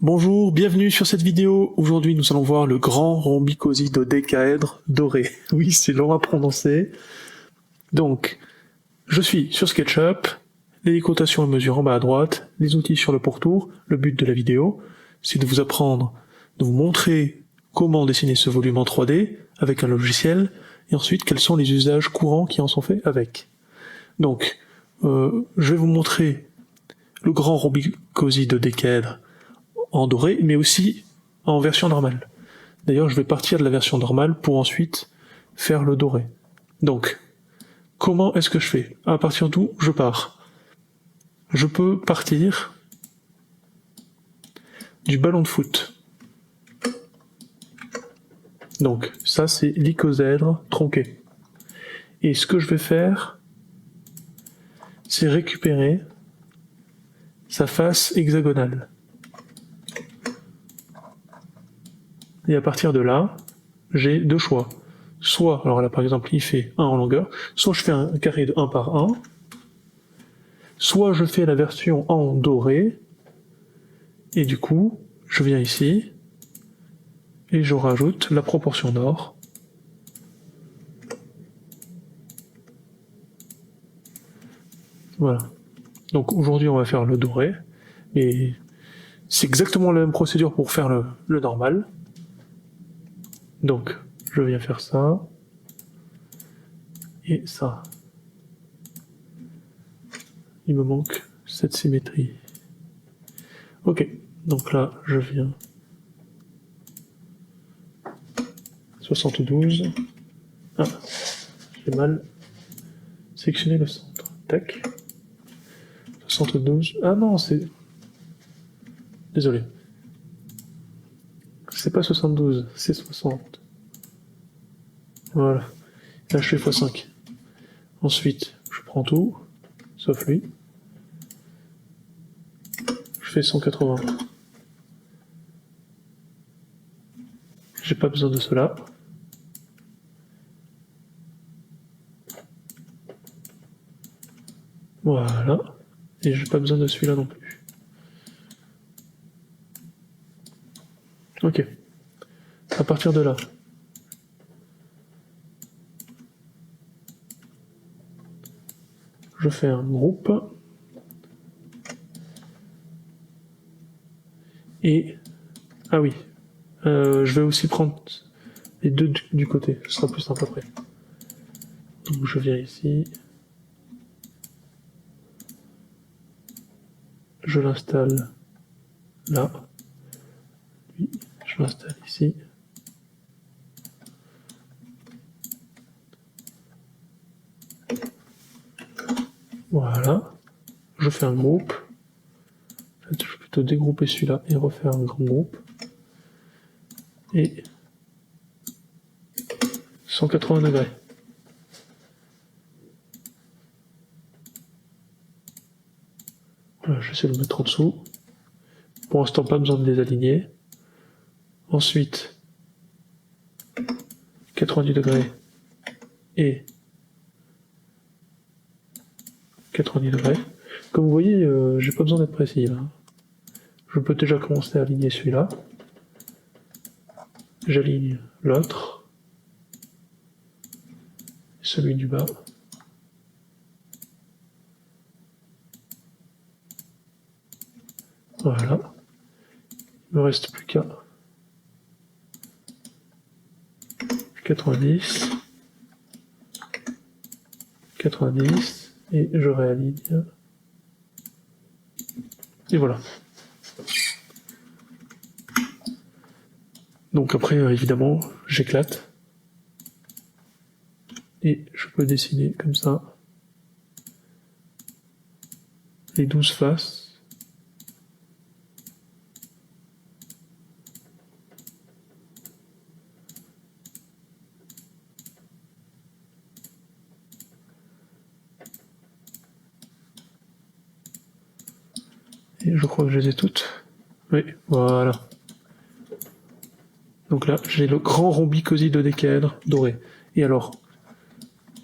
Bonjour, bienvenue sur cette vidéo. Aujourd'hui, nous allons voir le grand rhombicosydodécaèdre doré. Oui, c'est long à prononcer. Donc, je suis sur SketchUp, les cotations et mesures en bas à droite, les outils sur le pourtour. Le but de la vidéo, c'est de vous apprendre, de vous montrer comment dessiner ce volume en 3D avec un logiciel, et ensuite quels sont les usages courants qui en sont faits avec. Donc, je vais vous montrer le grand rhombicosydodécaèdre en doré, mais aussi en version normale. D'ailleurs, je vais partir de la version normale pour ensuite faire le doré. Donc, comment est-ce que je fais? À partir d'où je pars? Je peux partir du ballon de foot. Donc, ça c'est l'icosèdre tronqué. Et ce que je vais faire, c'est récupérer sa face hexagonale. Et à partir de là, j'ai deux choix. Soit, alors là par exemple il fait 1 en longueur, soit je fais un carré de 1 par 1, soit je fais la version en doré, et du coup, je viens ici, et je rajoute la proportion nord. Voilà. Donc aujourd'hui on va faire le doré, et c'est exactement la même procédure pour faire le normal. Donc, je viens faire ça, et ça. Il me manque cette symétrie. Ok, donc là, je viens 72. Ah, j'ai mal sectionné le centre. Tac. 72. Ah non, c'est... Désolé. C'est pas 72, c'est 60. Voilà. Là, je fais x5. Ensuite, je prends tout, sauf lui. Je fais 180. J'ai pas besoin de cela. Voilà. Et j'ai pas besoin de celui-là non plus. Ok. À partir de là, je fais un groupe. Et... Ah oui. Je vais aussi prendre les deux du côté. Ce sera plus simple après. Donc je viens ici. Je l'installe là. Lui, je l'installe ici. Voilà. Je fais un groupe. En fait, je vais plutôt dégrouper celui-là et refaire un grand groupe. Et 180 degrés. Voilà, j'essaie de le mettre en dessous. Pour l'instant, pas besoin de les aligner. Ensuite, 90 degrés et 90 degrés. Comme vous voyez, j'ai pas besoin d'être précis là. Je peux déjà commencer à aligner celui-là. J'aligne l'autre. Celui du bas. Voilà. Il me reste plus qu'à 90. 90. Et je réaligne. Et voilà. Donc après, évidemment, j'éclate. Et je peux dessiner comme ça les 12 faces. Et je crois que je les ai toutes. Oui, voilà. Donc là, j'ai le grand rhombicosydodécaèdre doré. Et alors,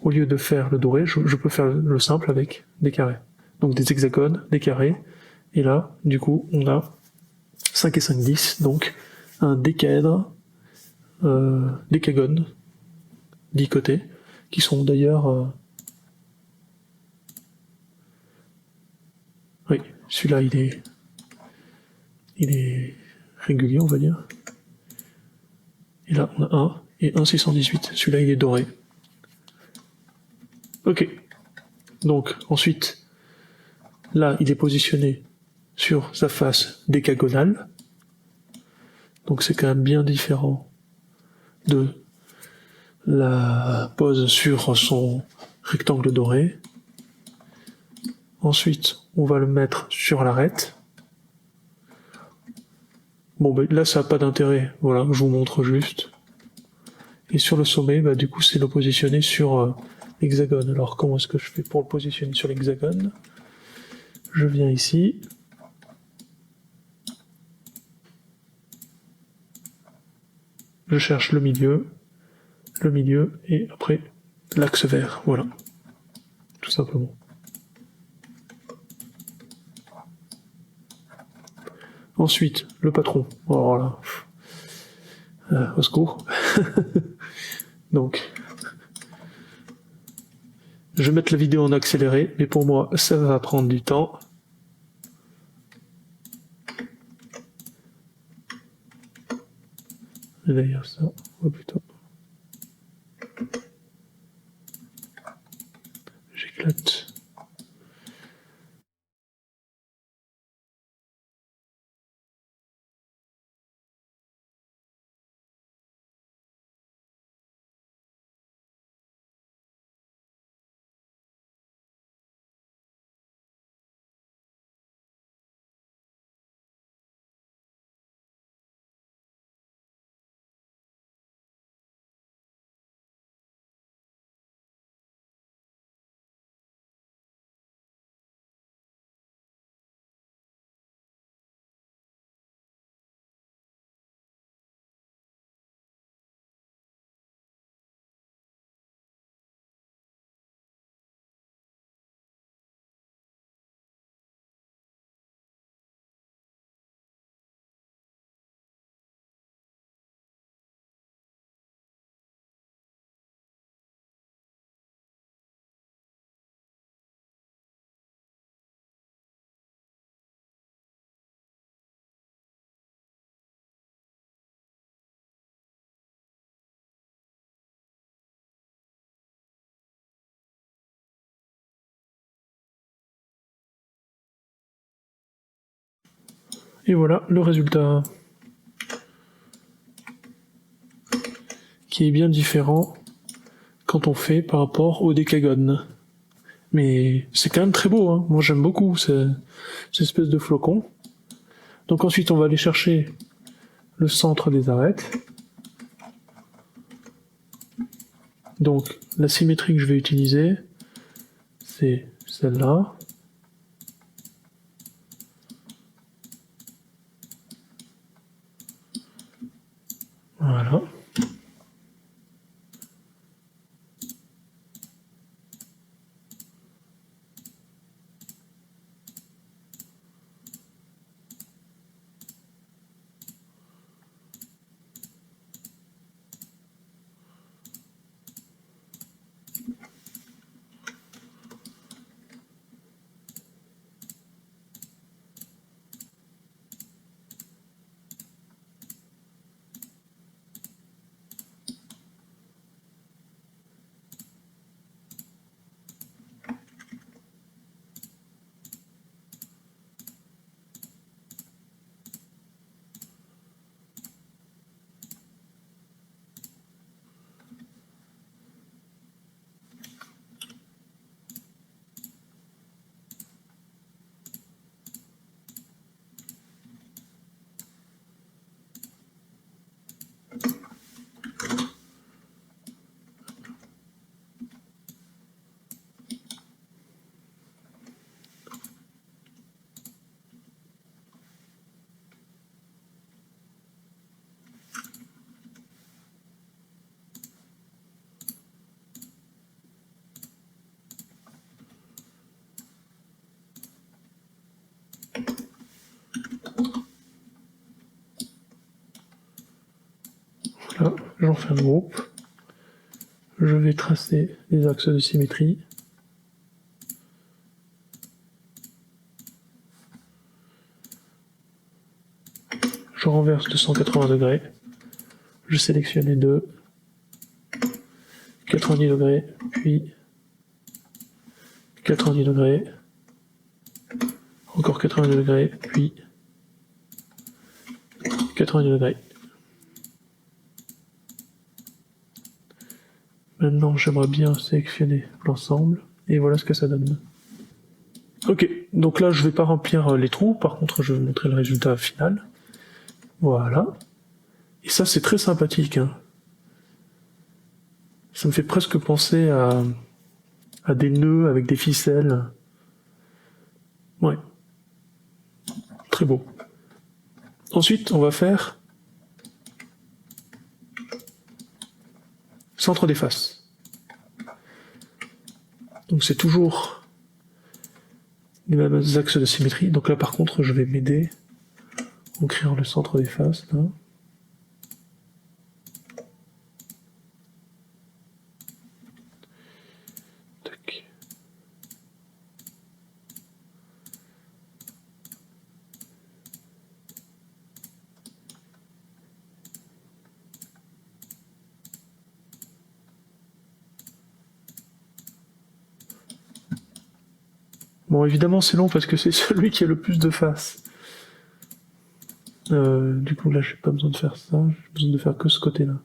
au lieu de faire le doré, je peux faire le simple avec des carrés. Donc des hexagones, des carrés. Et là, du coup, on a 5 et 5, 10, donc un décaèdre, décagone, 10 côtés, qui sont d'ailleurs... oui, celui-là il est régulier, on va dire. Et là, on a un, et un 618, celui-là il est doré. Ok, donc ensuite, là il est positionné sur sa face décagonale, donc c'est quand même bien différent de la pose sur son rectangle doré. Ensuite, on va le mettre sur l'arête. Bon, ben là, ça n'a pas d'intérêt. Voilà, je vous montre juste. Et sur le sommet, bah, du coup, c'est le positionner sur l'hexagone. Alors, comment est-ce que je fais pour le positionner sur l'hexagone? Je viens ici. Je cherche le milieu, et après, l'axe vert. Voilà. Tout simplement. Ensuite, le patron. Alors là, au secours. Donc, je vais mettre la vidéo en accéléré, mais pour moi, ça va prendre du temps. Et d'ailleurs, ça, oh putain. J'éclate. Et voilà le résultat, qui est bien différent quand on fait par rapport au décagone. Mais c'est quand même très beau, hein. Moi j'aime beaucoup cette espèce de flocon. Donc ensuite on va aller chercher le centre des arêtes. Donc la symétrie que je vais utiliser, c'est celle-là. Voilà. j'en fais un groupe, je vais tracer les axes de symétrie, je renverse de 180 degrés, je sélectionne les deux, 90 degrés, puis 90 degrés, encore 90 degrés, puis 90 degrés. Maintenant, j'aimerais bien sélectionner l'ensemble, et voilà ce que ça donne. Ok, donc là, je vais pas remplir les trous, par contre, je vais vous montrer le résultat final. Voilà. Et ça, c'est très sympathique, hein. Ça me fait presque penser à des nœuds avec des ficelles. Ouais. Très beau. Ensuite, on va faire centre des faces. Donc c'est toujours les mêmes axes de symétrie. Donc là, par contre, je vais m'aider en créant le centre des faces, là. Tac. Bon, évidemment, c'est long parce que c'est celui qui a le plus de faces. Du coup, là, j'ai pas besoin de faire ça. J'ai besoin de faire que ce côté-là.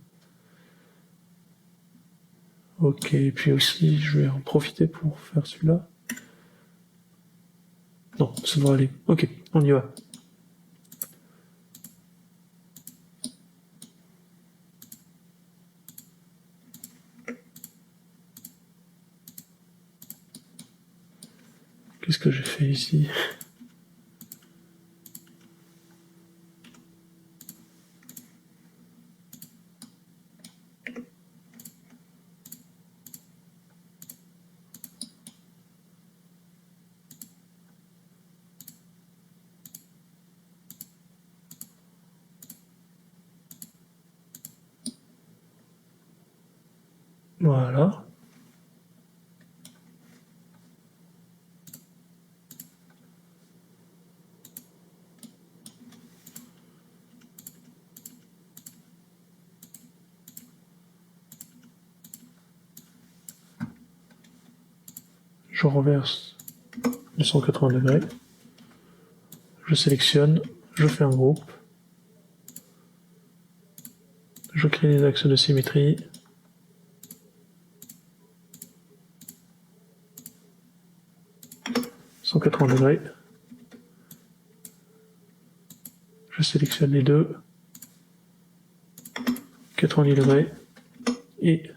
Ok, et puis aussi, je vais en profiter pour faire celui-là. Non, ça devrait aller. Ok, on y va. Qu'est-ce que j'ai fait ici? Voilà. Je renverse de 180 degrés. Je sélectionne, je fais un groupe. Je crée des axes de symétrie. « 180 degrés. Je sélectionne les deux. 90 degrés. Et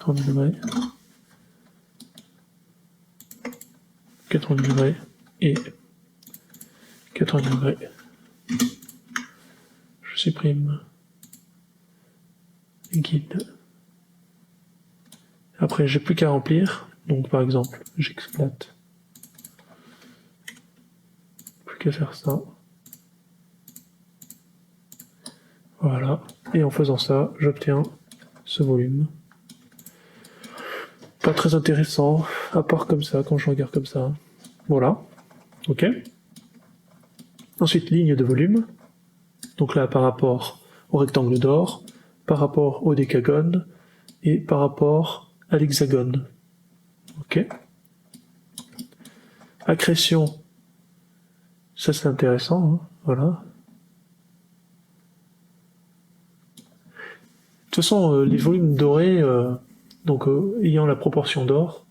degrés, 90 degrés et 90 degrés. Je supprime les guides. Après, j'ai plus qu'à remplir. Donc, par exemple, j'exploite. Plus qu'à faire ça. Voilà. Et en faisant ça, j'obtiens ce volume. Pas très intéressant, à part comme ça, quand je regarde comme ça. Voilà. Ok. Ensuite, ligne de volume. Donc là, par rapport au rectangle d'or, par rapport au décagone, et par rapport à l'hexagone. Ok. Accrétion, ça c'est intéressant, hein. Voilà. De toute façon, les volumes dorés, donc ayant la proportion d'or,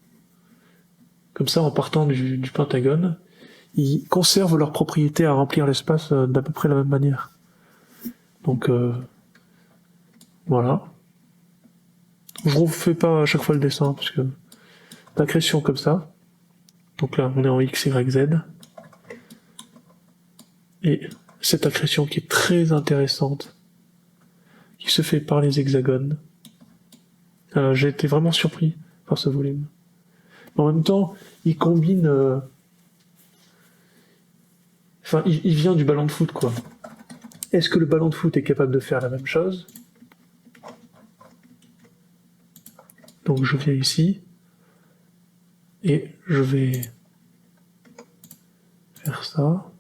comme ça en partant du pentagone, ils conservent leur propriété à remplir l'espace d'à peu près la même manière. Donc voilà. Je ne refais pas à chaque fois le dessin, parce que l'accrétion comme ça. Donc là, on est en X, Y, Z. Et cette accrétion qui est très intéressante, qui se fait par les hexagones. J'ai été vraiment surpris par ce volume. En même temps, il combine... Enfin, il vient du ballon de foot, quoi. Est-ce que le ballon de foot est capable de faire la même chose? Donc je viens ici, et je vais faire ça.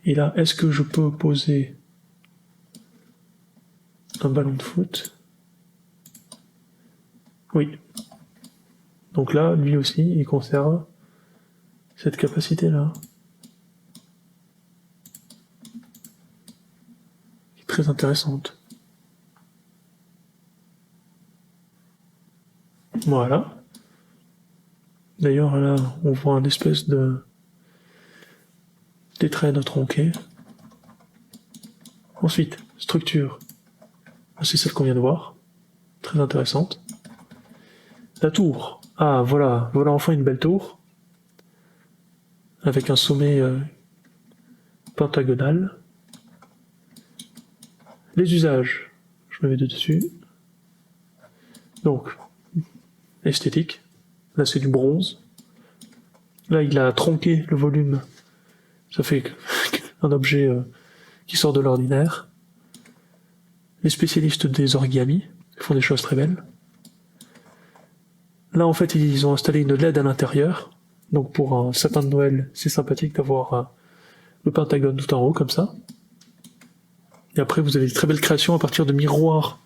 Et là, est-ce que je peux poser un ballon de foot? Oui. Donc là, lui aussi, il conserve cette capacité-là. Qui est très intéressante. Voilà. D'ailleurs, là, on voit un espèce de tétraèdre tronqué. Ensuite, structure. C'est celle qu'on vient de voir. Très intéressante. La tour. Ah, voilà. Voilà enfin une belle tour. Avec un sommet pentagonal. Les usages. Je me mets dessus. Donc, esthétique. Là, c'est du bronze. Là, il a tronqué le volume. Ça fait un objet qui sort de l'ordinaire. Les spécialistes des origami font des choses très belles. Là, en fait, ils ont installé une LED à l'intérieur. Donc, pour un sapin de Noël, c'est sympathique d'avoir le Pentagone tout en haut, comme ça. Et après, vous avez de très belles créations à partir de miroirs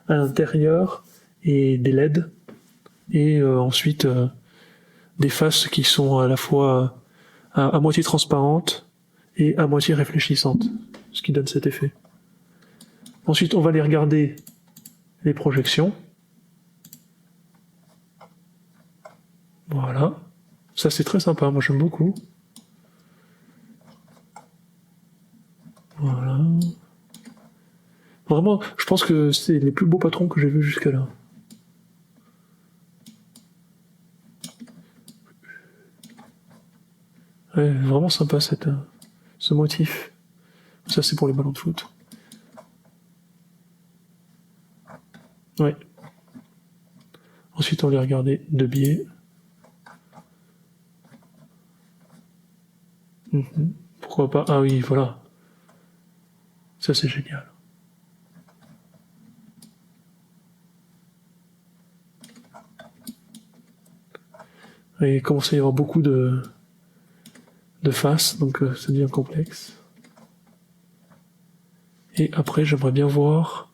à l'intérieur et des LED. Et ensuite, des faces qui sont à la fois à moitié transparentes et à moitié réfléchissantes, ce qui donne cet effet. Ensuite, on va aller regarder les projections. Voilà. Ça, c'est très sympa. Moi, j'aime beaucoup. Voilà. Vraiment, je pense que c'est les plus beaux patrons que j'ai vus jusqu'à là. Ouais, vraiment sympa ce motif. Ça, c'est pour les ballons de foot. Ouais. Ensuite, on va les regarder de biais. Pourquoi pas? Ah oui, voilà. Ça, c'est génial. Et il commence à y avoir beaucoup de faces, donc ça devient complexe. Et après, j'aimerais bien voir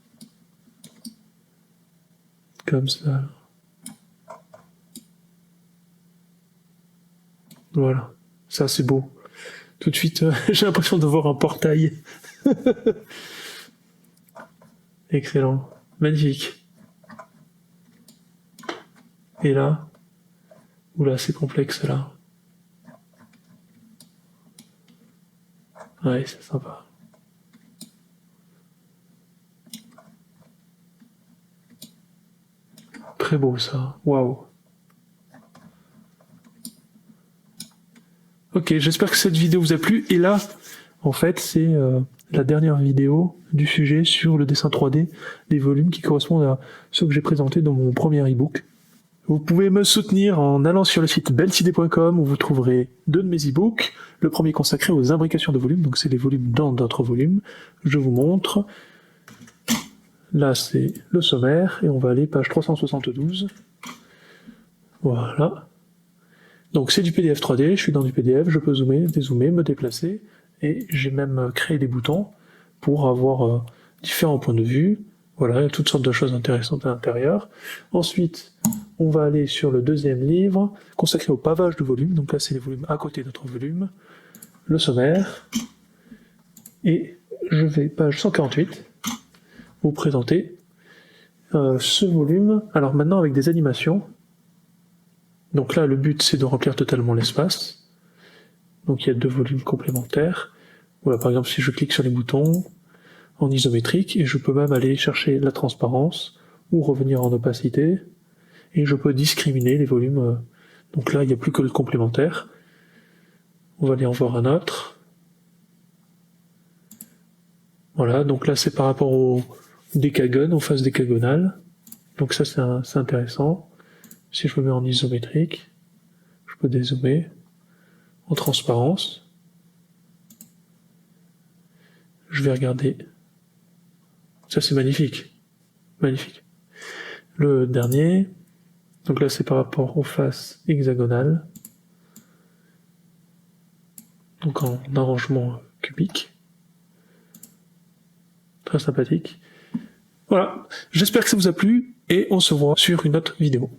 comme ça. Voilà. Ça, c'est beau. Tout de suite, j'ai l'impression de voir un portail. Excellent. Magnifique. Et là, oula, c'est complexe là. Ouais, c'est sympa. Très beau ça. Waouh. Ok, j'espère que cette vidéo vous a plu. Et là, en fait, c'est la dernière vidéo du sujet sur le dessin 3D des volumes qui correspondent à ceux que j'ai présentés dans mon premier e-book. Vous pouvez me soutenir en allant sur le site bellecidée.com où vous trouverez deux de mes e-books. Le premier consacré aux imbrications de volumes, donc c'est les volumes dans d'autres volumes. Je vous montre. Là, c'est le sommaire et on va aller page 372. Voilà. Donc c'est du PDF 3D, je suis dans du PDF, je peux zoomer, dézoomer, me déplacer, et j'ai même créé des boutons pour avoir différents points de vue. Voilà, il y a toutes sortes de choses intéressantes à l'intérieur. Ensuite, on va aller sur le deuxième livre, consacré au pavage de volume, donc là c'est les volumes à côté de notre volume, le sommaire, et je vais, page 148, vous présenter ce volume, alors maintenant avec des animations. Donc là, le but, c'est de remplir totalement l'espace. Donc il y a deux volumes complémentaires. Voilà, par exemple, si je clique sur les boutons en isométrique, et je peux même aller chercher la transparence, ou revenir en opacité, et je peux discriminer les volumes. Donc là, il n'y a plus que le complémentaire. On va aller en voir un autre. Voilà, donc là, c'est par rapport au décagone en face décagonale. Donc ça c'est intéressant. Si je me mets en isométrique, je peux dézoomer en transparence. Je vais regarder. Ça c'est magnifique. Magnifique. Le dernier, donc là c'est par rapport aux faces hexagonales. Donc en arrangement cubique. Très sympathique. Voilà, j'espère que ça vous a plu et on se voit sur une autre vidéo.